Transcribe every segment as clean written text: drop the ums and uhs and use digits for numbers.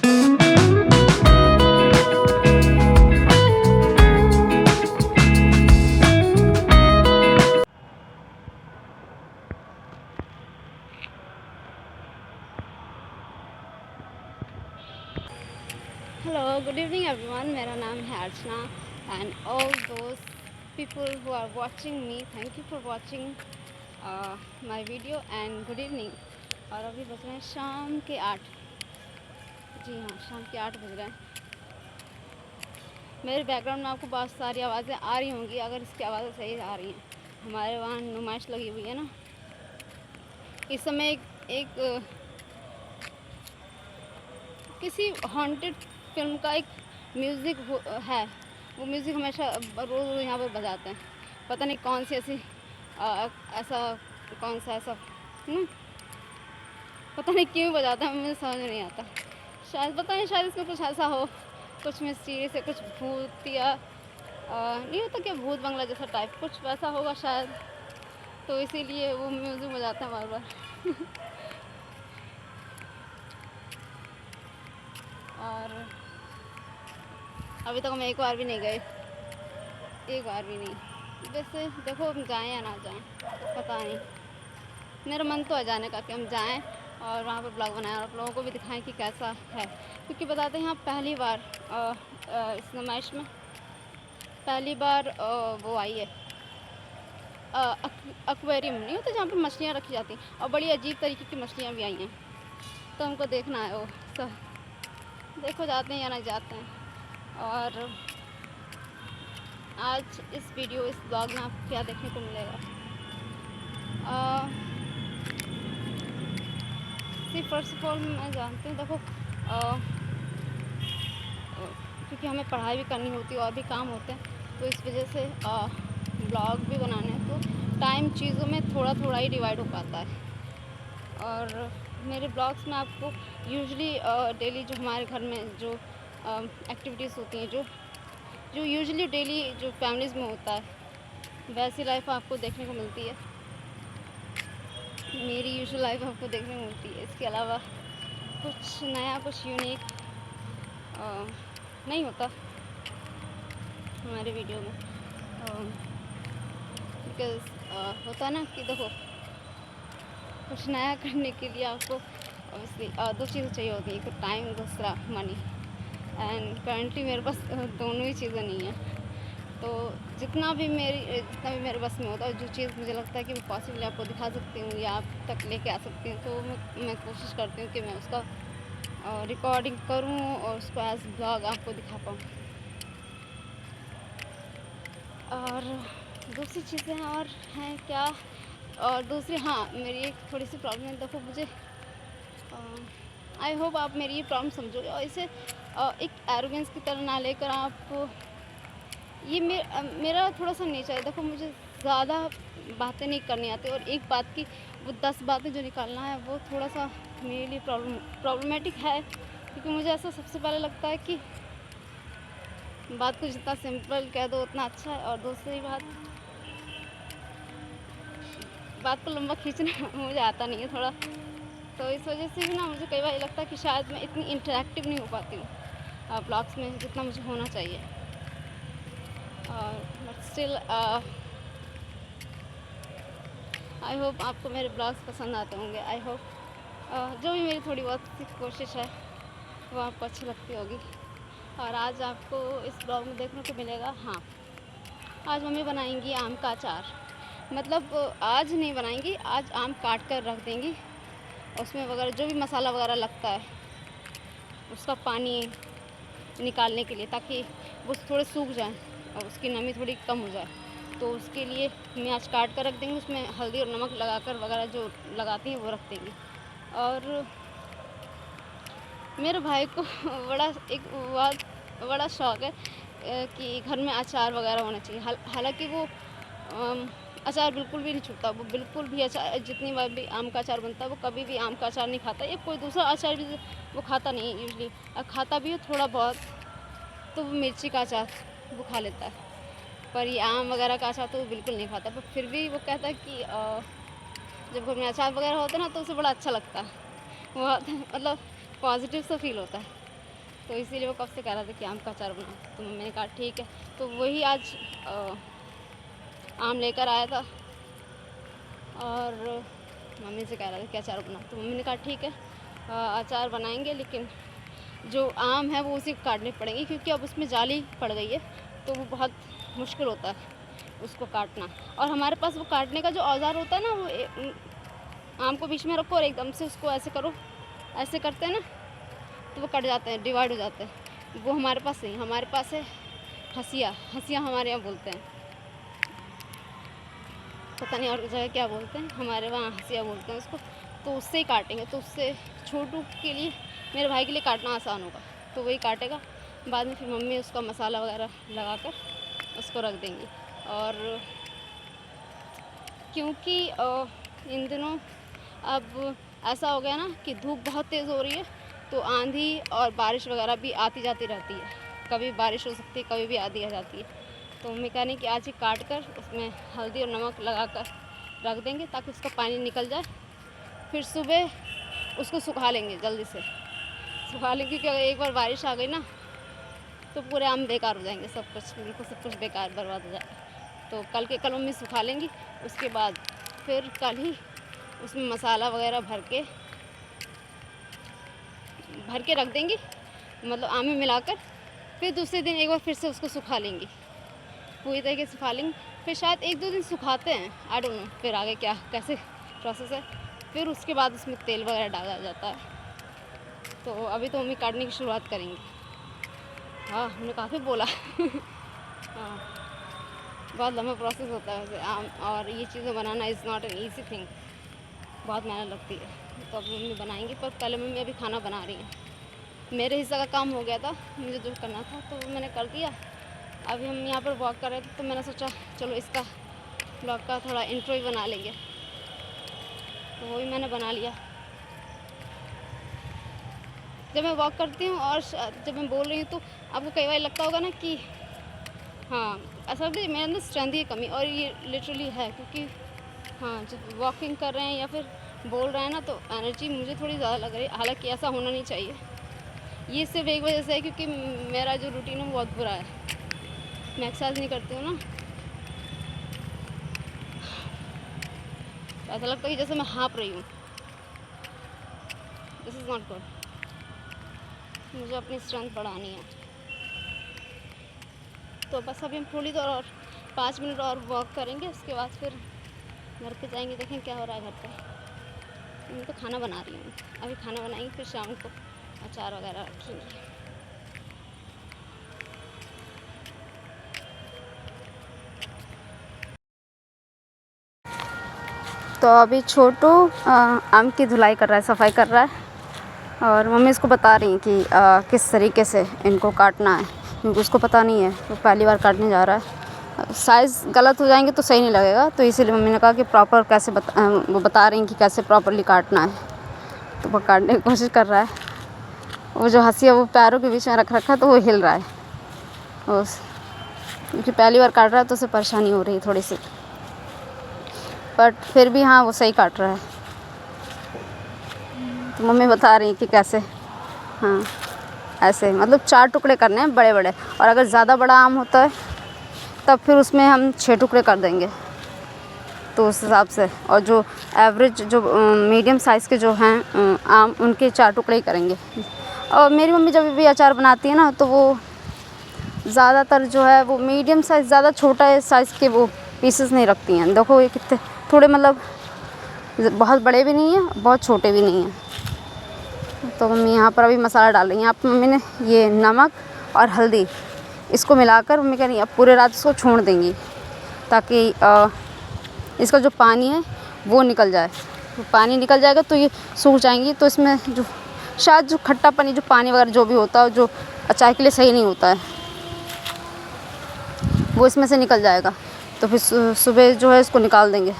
Hello, good evening everyone. मेरा नाम है अर्चना and all those people who are watching me, thank you for watching my video and good evening. और अभी बज रहे हैं शाम के 8। जी हाँ, शाम के 8 बज रहे हैं। मेरे बैकग्राउंड में आपको बहुत सारी आवाज़ें आ रही होंगी, अगर इसकी आवाज़ें सही आ रही हैं। हमारे वहाँ नुमाइश लगी हुई है ना। इस समय एक किसी हॉन्टेड फिल्म का एक म्यूज़िक है। वो म्यूज़िक हमेशा रोज़ यहाँ पर बजाते हैं। पता नहीं कौन सी ऐसी ऐसा पता नहीं क्यों बजाता है, मुझे समझ नहीं आता। शायद पता नहीं, शायद इसमें कुछ ऐसा हो, कुछ मिस्टीरियस है, कुछ भूत या नहीं होता क्या, भूत बंगला जैसा टाइप कुछ वैसा होगा शायद, तो इसीलिए वो म्यूज़िक बजाते हैं बार बार। और अभी तक हम एक बार भी नहीं गए, एक बार भी नहीं। वैसे देखो हम जाएं या ना जाएं, पता नहीं। मेरा मन तो है जाने का कि हम जाएं और वहाँ पर ब्लॉग बनाएं और आप लोगों को भी दिखाएं कि कैसा है। क्योंकि बताते हैं यहाँ पहली बार इस नुमाइश में पहली बार वो आई है, एक्वेरियम नहीं होता जहाँ पर मछलियाँ रखी जाती हैं, और बड़ी अजीब तरीके की मछलियाँ भी आई हैं, तो हमको देखना है वो सब। देखो जाते हैं या ना जाते हैं। और आज इस वीडियो, इस ब्लॉग में आपको क्या देखने को मिलेगा। सिर्फ फर्स्ट ऑफ ऑल मैं जानती हूँ, देखो क्योंकि हमें पढ़ाई भी करनी होती है और भी काम होते हैं, तो इस वजह से ब्लॉग भी बनाने हैं, तो टाइम चीज़ों में थोड़ा थोड़ा ही डिवाइड हो पाता है। और मेरे ब्लॉग्स में आपको यूजुअली डेली जो हमारे घर में जो एक्टिविटीज़ होती हैं, जो यूजुअली डेली जो फैमिलीज़ में होता है, वैसी लाइफ आपको देखने को मिलती है। मेरी यूजुअल लाइफ आपको देखने को मिलती है। इसके अलावा कुछ नया, कुछ यूनिक नहीं होता हमारे वीडियो में, बिकॉज़ होता है ना कि देखो कुछ नया करने के लिए आपको ऑब्वियसली दो चीज़ें चाहिए होती हैं, एक तो टाइम, दूसरा मनी। एंड करंटली मेरे पास दोनों ही चीज़ें नहीं हैं। तो जितना भी मेरे बस में होता है, जो चीज़ मुझे लगता है कि मैं पॉसिबल आपको दिखा सकती हूँ या आप तक लेके आ सकती हूँ, तो मैं कोशिश करती हूँ कि मैं उसका रिकॉर्डिंग करूँ और उसको एज ब्लॉग आपको दिखा पाऊँ। और दूसरी चीज़ें और हैं क्या, और दूसरी हाँ, मेरी एक थोड़ी सी प्रॉब्लम है। देखो मुझे आई होप आप मेरी ये प्रॉब्लम समझोगे और इसे एक एरोगेंस की तरह ना लेकर आप, ये मेरा थोड़ा सा नेचर है। देखो मुझे ज़्यादा बातें नहीं करनी आती, और एक बात की वो 10 बातें जो निकालना है वो थोड़ा सा मेरे लिए प्रॉब्लमेटिक है। क्योंकि मुझे ऐसा सबसे पहले लगता है कि बात को जितना सिंपल कह दो उतना अच्छा है, और दूसरी बात को लंबा खींचना मुझे आता नहीं है थोड़ा, तो इस वजह से भी ना मुझे कई बार लगता है कि शायद मैं इतनी इंटरेक्टिव नहीं हो पाती हूँ ब्लॉग्स में जितना मुझे होना चाहिए। बट स्टिल आई होप आपको मेरे ब्लॉग्स पसंद आते होंगे। आई होप जो भी मेरी थोड़ी बहुत सी कोशिश है वो आपको अच्छी लगती होगी। और आज आपको इस ब्लॉग में देखने को मिलेगा, हाँ, आज मम्मी बनाएंगी आम का अचार। मतलब आज नहीं बनाएंगी, आज आम काट कर रख देंगी, उसमें वगैरह जो भी मसाला वगैरह लगता है उसका पानी निकालने के लिए, ताकि वो थोड़े सूख जाएं और उसकी नमी थोड़ी कम हो जाए। तो उसके लिए प्याज काट कर रख देंगे, उसमें हल्दी और नमक लगाकर वगैरह जो लगाती हैं वो रख देंगी। और मेरे भाई को बहुत बड़ा शौक़ है कि घर में अचार वगैरह होना चाहिए। हालांकि वो अचार बिल्कुल भी नहीं छूटता, वो बिल्कुल भी अचार, जितनी बार भी आम का अचार बनता है वो कभी भी आम का अचार नहीं खाता, या कोई दूसरा अचार भी वो खाता नहीं है यूजली। खाता भी है थोड़ा बहुत तो वो मिर्ची का अचार वो खा लेता है, पर ये आम वगैरह का अचार तो वो बिल्कुल नहीं खाता। पर फिर भी वो कहता है कि जब घर में अचार वगैरह होता है ना तो उसे बड़ा अच्छा लगता है, बहुत मतलब पॉजिटिव सा फील होता है। तो इसीलिए वो कब से कह रहा था कि आम का अचार बनाओ। तो मम्मी ने कहा ठीक है। तो वही आज आम लेकर आया था और मम्मी से कह रहा था कि अचार बनाओ। तो मम्मी ने कहा ठीक है अचार बनाएंगे, लेकिन जो आम है वो उसी को काटने पड़ेंगे, क्योंकि अब उसमें जाली पड़ गई है तो वो बहुत मुश्किल होता है उसको काटना। और हमारे पास वो काटने का जो औजार होता है ना, वो आम को बीच में रखो और एकदम से उसको ऐसे करो, ऐसे करते हैं ना तो वो कट जाते हैं, डिवाइड हो जाते हैं। वो हमारे पास नहीं, हमारे पास है हंसिया। हंसिया हमारे यहाँ बोलते हैं, पता नहीं और जगह क्या बोलते हैं, हमारे वहाँ हंसिया बोलते हैं उसको। तो उससे ही काटेंगे। तो उससे छोटू के लिए, मेरे भाई के लिए काटना आसान होगा, तो वही काटेगा। बाद में फिर मम्मी उसका मसाला वगैरह लगाकर उसको रख देंगी। और क्योंकि इन दिनों अब ऐसा हो गया ना कि धूप बहुत तेज़ हो रही है, तो आंधी और बारिश वगैरह भी आती जाती रहती है। कभी बारिश हो सकती है, कभी भी आंधी आ जाती है। तो मम्मी कहा नहीं कि आज ही काट कर उसमें हल्दी और नमक लगाकर रख देंगे ताकि उसका पानी निकल जाए। फिर सुबह उसको सुखा लेंगे, जल्दी से सुखा लेंगे, क्योंकि अगर एक बार बारिश आ गई ना तो पूरे आम बेकार हो जाएंगे, सब कुछ बिल्कुल सब कुछ बेकार बर्बाद हो जाएगा। तो कल मम्मी सुखा लेंगी, उसके बाद फिर कल ही उसमें मसाला वगैरह भर के रख देंगी, मतलब आम में मिलाकर। फिर दूसरे दिन एक बार फिर से उसको सुखा लेंगी, पूरी तरीके से सुखा लेंगे। फिर शायद 1-2 दिन सुखाते हैं, आई डोंट नो फिर आगे क्या कैसे प्रोसेस है। फिर उसके बाद उसमें तेल वगैरह डाला जाता है। तो अभी तो मम्मी काटने की शुरुआत करेंगी। हाँ, हमने काफ़ी बोला हाँ, बहुत लंबा प्रोसेस होता है वैसे आम, और ये चीज़ें बनाना is not an easy thing, बहुत मेहनत लगती है। तो अब मम्मी बनाएंगी, पर पहले मम्मी अभी खाना बना रही हैं। मेरे हिस्से का काम हो गया था, मुझे जो करना था तो मैंने कर दिया। अभी हम यहाँ पर वॉक कर रहे थे, तो मैंने सोचा चलो इसका ब्लॉग का थोड़ा इंट्रो ही बना लेंगे, तो वो भी मैंने बना लिया। जब मैं वॉक करती हूँ और जब मैं बोल रही हूँ तो आपको कई बार लगता होगा ना कि हाँ, ऐसा लगता है मेरे अंदर स्ट्रेंथ की कमी, और ये लिटरली है। क्योंकि हाँ, जब वॉकिंग कर रहे हैं या फिर बोल रहे हैं ना, तो एनर्जी मुझे थोड़ी ज़्यादा लग रही है। हालांकि ऐसा होना नहीं चाहिए। ये सिर्फ एक वजह से है क्योंकि मेरा जो रूटीन है वो बहुत बुरा है, मैं एक्सरसाइज नहीं करती हूँ ना, ऐसा लगता है कि जैसे मैं हाँप रही हूँ। This is not good. मुझे अपनी स्ट्रेंथ बढ़ानी है। तो बस अभी हम थोड़ी देर और 5 मिनट और वॉक करेंगे, उसके बाद फिर घर पे जाएंगे, देखें क्या हो रहा है घर पे। मैं तो खाना बना रही हूँ, अभी खाना बनाएंगे, फिर शाम को अचार वगैरह रखेंगे। तो अभी छोटू आम की धुलाई कर रहा है, सफाई कर रहा है, और मम्मी इसको बता रही हैं कि किस तरीके से इनको काटना है, क्योंकि उसको पता नहीं है, वो पहली बार काटने जा रहा है। साइज़ गलत हो जाएंगे तो सही नहीं लगेगा, तो इसीलिए मम्मी ने कहा कि प्रॉपर कैसे वो बता रही हैं कि कैसे प्रॉपरली काटना है। तो वो काटने की कोशिश कर रहा है। वो जो हंसिया वो पैरों के बीच में रख रखा है, तो वो हिल रहा है क्योंकि पहली बार काट रहा है, तो उसे परेशानी हो रही है थोड़ी सी, बट फिर भी हाँ वो सही काट रहा है। तो मम्मी बता रही हैं कि कैसे, हाँ ऐसे मतलब 4 टुकड़े करने हैं बड़े बड़े, और अगर ज़्यादा बड़ा आम होता है तब फिर उसमें हम 6 टुकड़े कर देंगे, तो उस हिसाब से। और जो एवरेज जो मीडियम साइज़ के जो हैं आम, उनके 4 टुकड़े ही करेंगे। और मेरी मम्मी जब भी अचार बनाती है ना, तो वो ज़्यादातर जो है वो मीडियम साइज़, ज़्यादा छोटा साइज़ के वो पीसेस नहीं रखती हैं। देखो ये कितने थोड़े, मतलब बहुत बड़े भी नहीं हैं, बहुत छोटे भी नहीं हैं। तो मम्मी यहाँ पर अभी मसाला डाल रही हैं। यहाँ पर मम्मी ने ये नमक और हल्दी इसको मिलाकर, मम्मी कह रही है अब पूरे रात इसको छोड़ देंगी, ताकि इसका जो पानी है वो निकल जाए। तो पानी निकल जाएगा तो ये सूख जाएंगी, तो इसमें जो शायद जो खट्टा पानी, जो पानी वगैरह जो भी होता है, जो अचार के लिए सही नहीं होता है, वो इसमें से निकल जाएगा। तो फिर सुबह जो है इसको निकाल देंगे।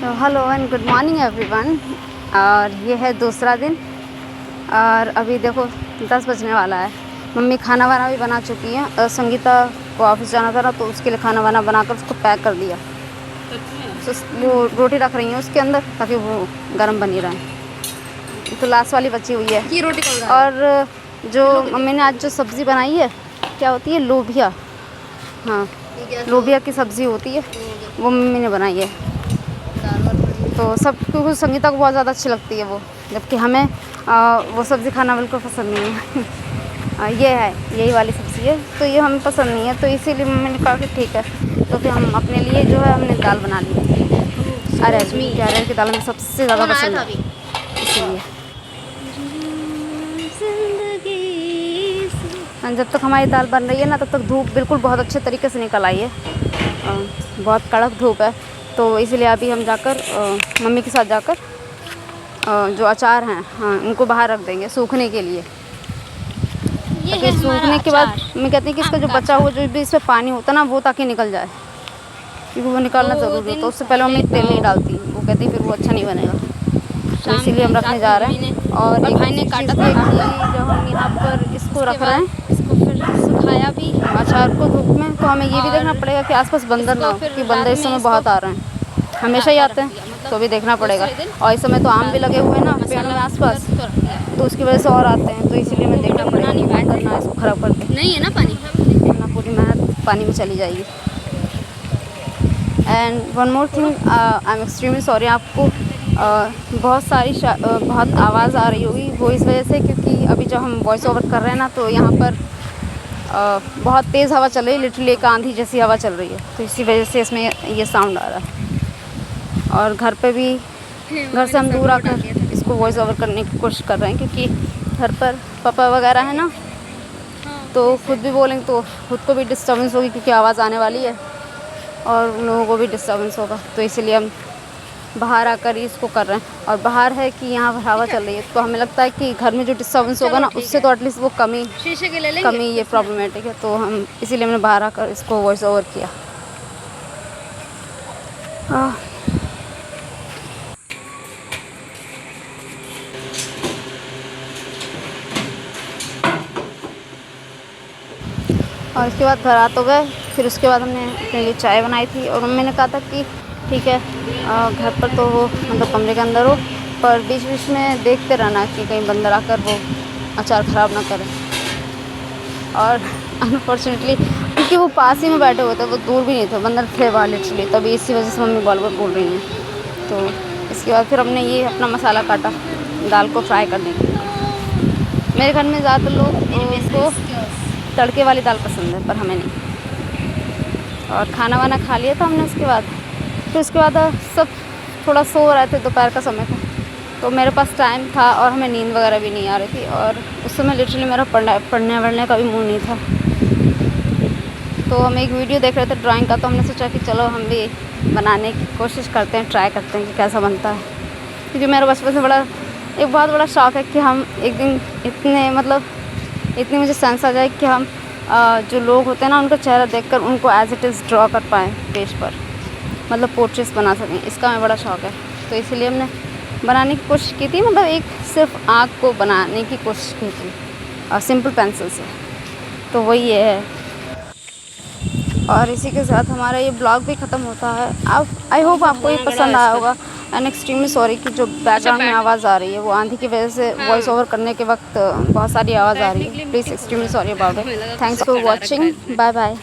तो hello and good morning everyone. और ये है दूसरा दिन, और अभी देखो 10 बजने वाला है। मम्मी खाना वाना भी बना चुकी है। संगीता को ऑफिस जाना था ना, तो उसके लिए खाना वाना बनाकर उसको पैक कर दिया। तो वो रोटी रख रही हैं उसके अंदर, ताकि वो गर्म बनी रहे। तो लास्ट वाली बची हुई है। ये रोटी कौन रहा है? और जो मम्मी ने आज जो सब्ज़ी बनाई है, क्या होती है, लोबिया। हाँ, लोबिया की सब्ज़ी होती है, वो मम्मी ने बनाई है। तो सब क्योंकि संगीता को बहुत ज़्यादा अच्छी लगती है वो, जबकि हमें वो सब्ज़ी खाना बिल्कुल पसंद नहीं है। ये है, यही वाली सब्ज़ी है, तो ये हमें पसंद नहीं है, तो इसीलिए मम्मी ने कहा कि ठीक है, तो फिर हम अपने लिए जो है हमने दाल बना ली है। अरहर की दाल हमें सबसे ज़्यादा पसंद है, इसीलिए। जब तक हमारी दाल बन रही है ना, तब तक धूप बिल्कुल बहुत अच्छे तरीके से निकल आई है। बहुत कड़क धूप है, तो इसलिए अभी हम जाकर मम्मी के साथ जाकर जो अचार हैं, हाँ, उनको बाहर रख देंगे सूखने के लिए। ताकि सूखने के बाद मैं कहती हूँ कि इसका जो बचा हुआ जो भी इसमें पानी होता है ना, वो ताकि निकल जाए, क्योंकि वो निकालना ज़रूरी होता है। उससे पहले मम्मी तेल नहीं डालती, वो कहती फिर वो अच्छा नहीं बनेगा, तो इसीलिए हम रखने जा रहे हैं। और एक भाई ने काटा था कि जब हम यहाँ पर इसको रख रहे हैं, इसको फिर सुखाया भी अचार को धूप में, तो हमें ये भी देखना पड़ेगा कि आसपास बंदर ना हो, कि बंदर इस समय बहुत आ रहे हैं, हमेशा ही आते हैं, तो भी देखना पड़ेगा। और इस समय तो आम भी लगे हुए हैं ना पेड़ों में आसपास, तो उसकी वजह से और आते हैं, तो इसीलिए मैं देखना पड़ेगा बंदर ना इसको ख़राब करके। नहीं है ना पानी, ना पूरी मेहनत पानी में चली जाएगी। And one more thing, I am extremely sorry, आपको बहुत आवाज़ आ रही होगी, वो इस वजह से क्योंकि अभी जब हम वॉइस ओवर कर रहे हैं ना, तो यहाँ पर बहुत तेज़ हवा चल रही है, लिटरली एक आंधी जैसी हवा चल रही है, तो इसी वजह से इसमें ये साउंड आ रहा है। और घर पे भी, घर से हम दूर आकर इसको वॉइस ओवर करने की कोशिश कर रहे हैं, क्योंकि घर पर पापा वगैरह है ना, तो खुद भी बोलेंगे तो खुद को भी डिस्टर्बेंस होगी, क्योंकि आवाज़ आने वाली है और उन लोगों को भी डिस्टर्बेंस होगा, तो इसीलिए हम बाहर आकर ही इसको कर रहे हैं। और बाहर है कि यहाँ पर हवा चल रही है, तो हमें लगता है कि घर में जो डिस्टर्बेंस होगा ना, उससे तो एटलीस्ट वो कमी ये प्रॉब्लमेटिक है, तो हम इसीलिए हमने बाहर आकर इसको वॉइस ओवर किया। और उसके बाद घर आ तो गए, फिर उसके बाद हमने अपने लिए चाय बनाई थी, और मम्मी ने कहा था कि ठीक है, घर पर तो वो मतलब कमरे के अंदर हो, पर बीच बीच में देखते रहना कि कहीं बंदर आकर वो अचार ख़राब ना करे। और अनफॉर्चुनेटली क्योंकि वो पास ही में बैठे हुए थे, वो दूर भी नहीं थे, बंदर थे वहाँ लिटरली, तभी इसी वजह से मम्मी बार बार बोल रही हैं। तो इसके बाद फिर हमने ये अपना मसाला काटा दाल को फ्राई करने के लिए। मेरे घर में ज़्यादातर लोग इसको तड़के वाली दाल पसंद है, पर हमें नहीं। और खाना वाना खा लिया था हमने उसके बाद, फिर उसके बाद सब थोड़ा सो रहे थे, दोपहर का समय था, तो मेरे पास टाइम था और हमें नींद वगैरह भी नहीं आ रही थी, और उस समय लिटरली मेरा पढ़ने वढ़ने का भी मूड नहीं था। तो हम एक वीडियो देख रहे थे ड्राइंग का, तो हमने सोचा कि चलो हम भी बनाने की कोशिश करते हैं, ट्राई करते हैं कि कैसा बनता है, क्योंकि मेरा बचपन से एक बहुत बड़ा शौक़ है कि हम एक दिन इतनी मुझे सेंस आ जाए कि हम जो लोग होते हैं ना, उनका चेहरा देखकर उनको एज इट इज़ ड्रॉ कर पाएँ पेज पर, मतलब पोर्ट्रेट्स बना सकें, इसका हमें बड़ा शौक़ है। तो इसलिए हमने बनाने की कोशिश की थी, मतलब एक सिर्फ आँख को बनाने की कोशिश की थी सिंपल पेंसिल से, तो वही ये है। और इसी के साथ हमारा ये ब्लॉग भी ख़त्म होता है। आई होप आपको ये पसंद आया होगा। एंड एक्सट्रीमली सॉरी कि जो बैकग्राउंड में आवाज़ आ रही है, वो आंधी की वजह से वॉइस ओवर करने के वक्त बहुत सारी आवाज़ आ रही है। Please extremely sorry about it. Thanks for watching, bye bye.